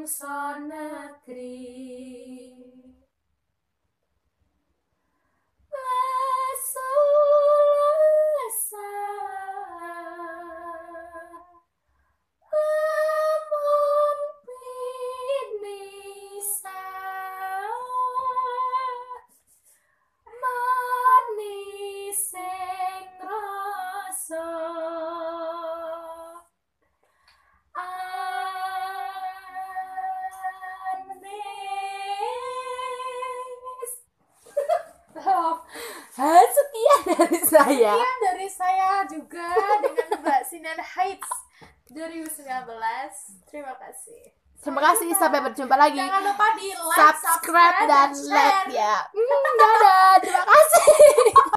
bangsa negeri. Sekian dari saya juga dengan Mbak Sinan Heights 2019. Terima kasih. Terima kasih, sampai berjumpa lagi. Jangan lupa di like, subscribe dan share. like ya. Dadah.